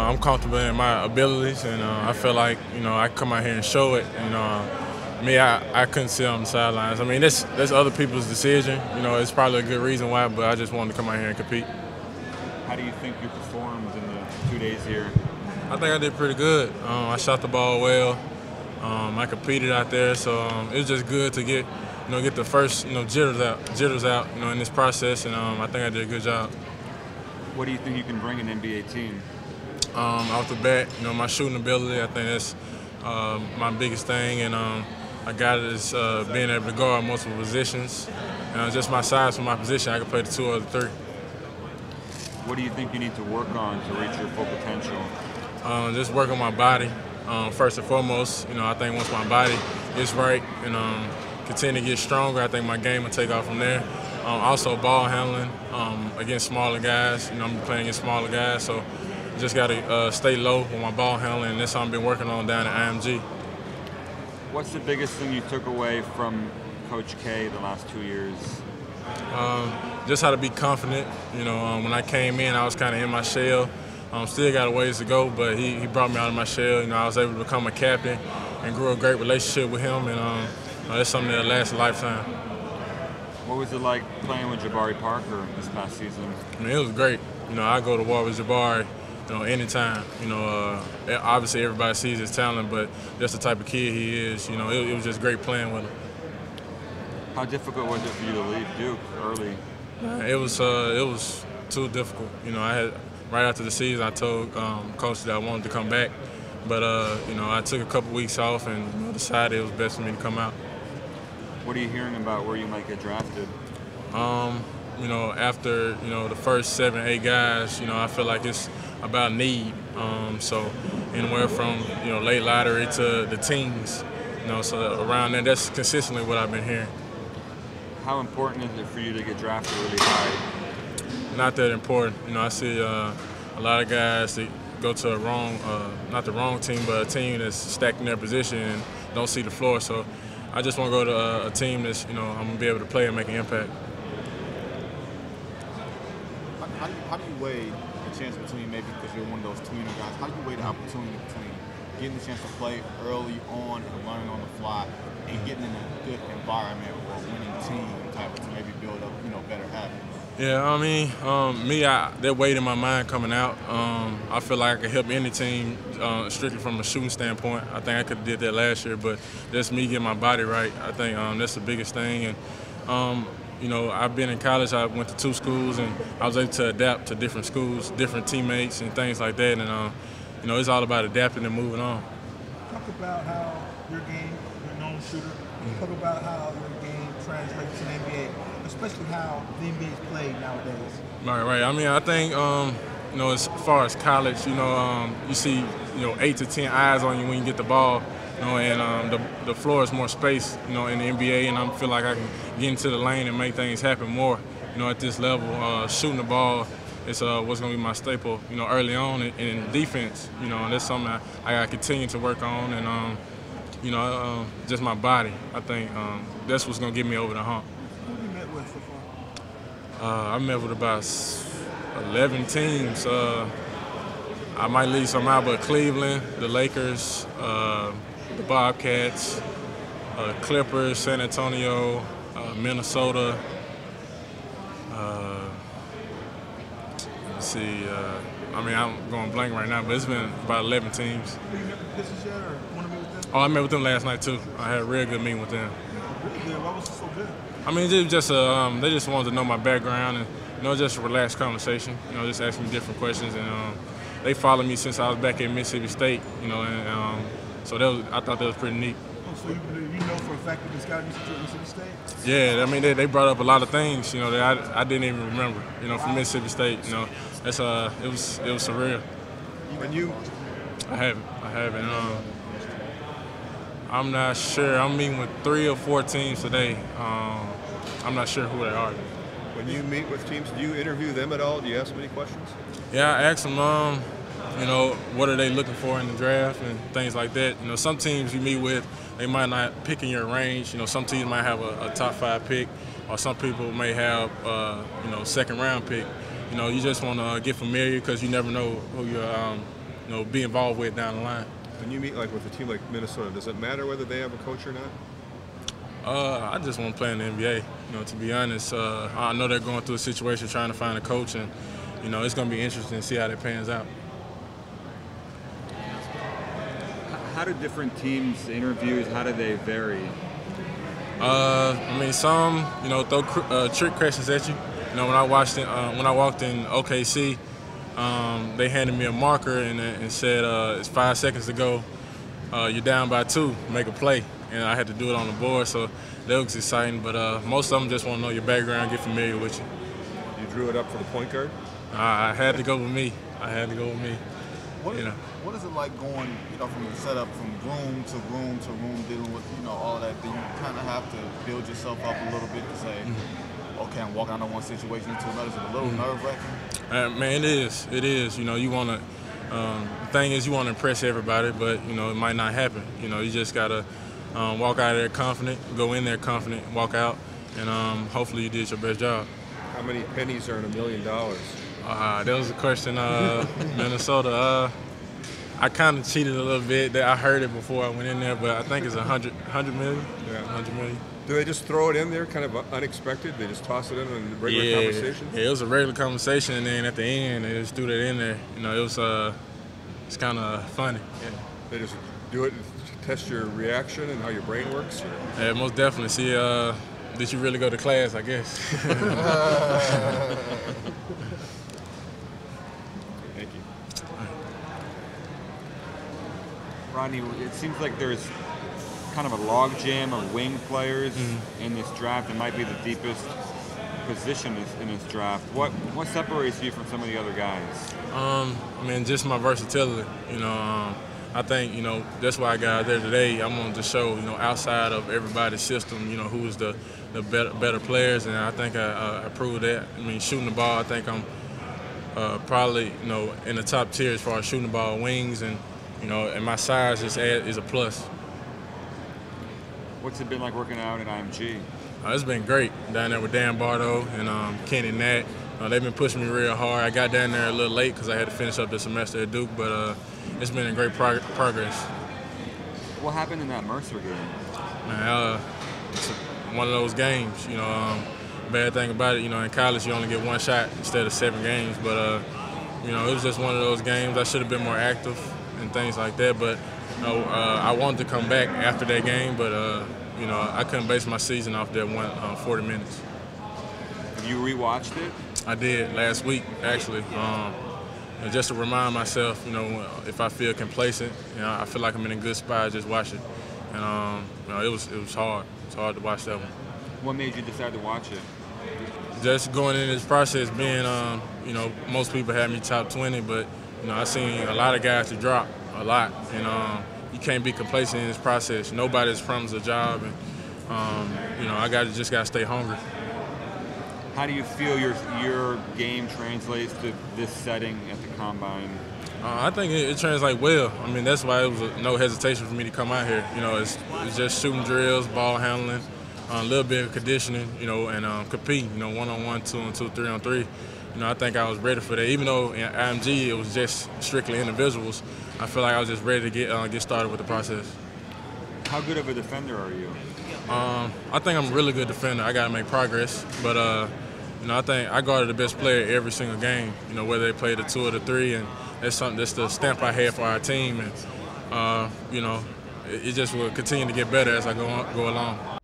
I'm comfortable in my abilities, and I feel like I come out here and show it. I couldn't sit on the sidelines. I mean, that's other people's decision. It's probably a good reason why, but I just wanted to come out here and compete. How do you think you performed in the 2 days here? I think I did pretty good. I shot the ball well. I competed out there, so it was just good to get the first jitters out in this process, and I think I did a good job. What do you think you can bring an NBA team? Off the bat, my shooting ability, I think that's my biggest thing, and I got it as being able to guard multiple positions. Just my size for my position, I can play the 2 or the 3. What do you think you need to work on to reach your full potential? Just work on my body. First and foremost, I think once my body is right and continue to get stronger, I think my game will take off from there. Also ball handling against smaller guys. I'm playing against smaller guys, so just got to stay low with my ball handling, and that's something I've been working on down at IMG. What's the biggest thing you took away from Coach K the last 2 years? Just how to be confident. When I came in, I was kind of in my shell. Still got a ways to go, but he brought me out of my shell. I was able to become a captain and grew a great relationship with him, and that's something that lasts a lifetime. What was it like playing with Jabari Parker this past season? I mean, it was great. I go to war with Jabari, anytime. Obviously everybody sees his talent, but just the type of kid he is. It was just great playing with him. How difficult was it for you to leave Duke early? It was too difficult. I had. Right after the season, I told Coach that I wanted to come back, but I took a couple weeks off and decided it was best for me to come out. What are you hearing about where you might get drafted? After the first 7, 8 guys, I feel like it's about need. So anywhere from late lottery to the teens, so around there, that's consistently what I've been hearing. How important is it for you to get drafted really high? Not that important. I see a lot of guys that go to not the wrong team, but a team that's stacked in their position and don't see the floor. So I just want to go to a team that's, I'm going to be able to play and make an impact. How do you weigh the chance between, maybe because you're one of those tweener guys, how do you weigh the opportunity between getting the chance to play early on and learning on the fly and getting in a good environment or a winning team type to maybe build up, better habits? Yeah, I mean, that weight in my mind coming out, I feel like I could help any team strictly from a shooting standpoint. I think I could have did that last year, but that's me getting my body right. I think that's the biggest thing. And, I've been in college. I went to 2 schools, and I was able to adapt to different schools, different teammates, and things like that. And, it's all about adapting and moving on. Talk about how your game, you're a known shooter. Talk about how your game translates to the NBA. Especially how the NBA is played nowadays. Right. I mean, I think, as far as college, you see, 8 to 10 eyes on you when you get the ball, and the floor is more space, in the NBA, and I feel like I can get into the lane and make things happen more, at this level. Shooting the ball is what's going to be my staple, early on in defense, and that's something I got to continue to work on, and, just my body. I think that's what's going to get me over the hump. I met with about 11 teams. I might leave some out, but Cleveland, the Lakers, the Bobcats, Clippers, San Antonio, Minnesota. Let's see. I'm going blank right now, but it's been about 11 teams. Did you met the Pistons yet, or want to meet with them? Oh, I met with them last night too. I had a real good meeting with them. Really good. Why was it so good? I mean, they just wanted to know my background and, just a relaxed conversation, just asking me different questions. And they followed me since I was back at Mississippi State, so I thought that was pretty neat. Oh, so you know for a fact that this guy used to Mississippi State? Yeah, I mean, they brought up a lot of things, that I didn't even remember, from Mississippi State, That's it was surreal. And you? I haven't. I'm not sure. I'm meeting with 3 or 4 teams today. I'm not sure who they are. When you meet with teams, do you interview them at all? Do you ask them any questions? Yeah, I ask them, what are they looking for in the draft and things like that. Some teams you meet with, they might not pick in your range. Some teams might have a top 5 pick, or some people may have, second round pick. You just want to get familiar because you never know who be involved with down the line. When you meet like with a team like Minnesota, does it matter whether they have a coach or not? I just want to play in the NBA. To be honest, I know they're going through a situation trying to find a coach, and it's going to be interesting to see how that pans out. How do different teams' interviews, how do they vary? Some throw trick questions at you. When I walked in OKC, they handed me a marker and said it's 5 seconds to go. You're down by 2, make a play. And I had to do it on the board, so that was exciting. But most of them just want to know your background, get familiar with you. You drew it up for the point guard? I had to go with me. What is it like going, from the setup from room to room to room, dealing with, all of that? Do you kind of have to build yourself up a little bit to say, okay, I'm walking out of one situation to another? Is it a little nerve-wracking? Man, it is. You want to. The thing is, you want to impress everybody, but it might not happen. You just gotta. Walk out of there confident, go in there confident, walk out, and hopefully you did your best job. How many pennies are in $1 million? That was a question, Minnesota. I kind of cheated a little bit. I heard it before I went in there, but I think it's 100 million. Yeah. 100 million. Do they just throw it in there, kind of unexpected? They just toss it in regular conversation? Yeah, it was a regular conversation, and then at the end, they just threw that in there. It was it's kind of funny. Yeah. They just do it and test your reaction and how your brain works? Yeah, most definitely. See, did you really go to class, I guess? Thank you. Rodney, it seems like there's kind of a logjam of wing players in this draft. It might be the deepest position in this draft. What separates you from some of the other guys? Just my versatility. I think, that's why I got out there today. I wanted to show, outside of everybody's system, who is the better players, and I think I proved that. Shooting the ball, I think I'm probably, in the top tier as far as shooting the ball, wings, and, and my size is a plus. What's it been like working out at IMG? It's been great down there with Dan Bardo and Kenny Nat. They've been pushing me real hard. I got down there a little late because I had to finish up the semester at Duke, but it's been a great progress. What happened in that Mercer game? Man, it's one of those games. Bad thing about it, in college you only get one shot instead of 7 games. But it was just one of those games. I should have been more active and things like that. But I wanted to come back after that game, but I couldn't base my season off that 40 minutes. Have you rewatched it? I did last week, actually. Just to remind myself, if I feel complacent, I feel like I'm in a good spot, just watch it. And it was hard. It's hard to watch that one. What made you decide to watch it? Just going in this process, being, most people had me top 20, but I seen a lot of guys to drop a lot, and you can't be complacent in this process. Nobody's promised a job, and I just got to stay hungry. How do you feel your game translates to this setting at the Combine? I think it translates well. That's why it was no hesitation for me to come out here. It's just shooting drills, ball handling, a little bit of conditioning, and competing, 1-on-1, 2-on-2, 3-on-3. I think I was ready for that. Even though in IMG it was just strictly individuals, I feel like I was just ready to get started with the process. How good of a defender are you? I think I'm a really good defender. I got to make progress, but I think I guarded the best player every single game. Whether they played the 2 or the 3, and that's the stamp I had for our team, and it just will continue to get better as I go along.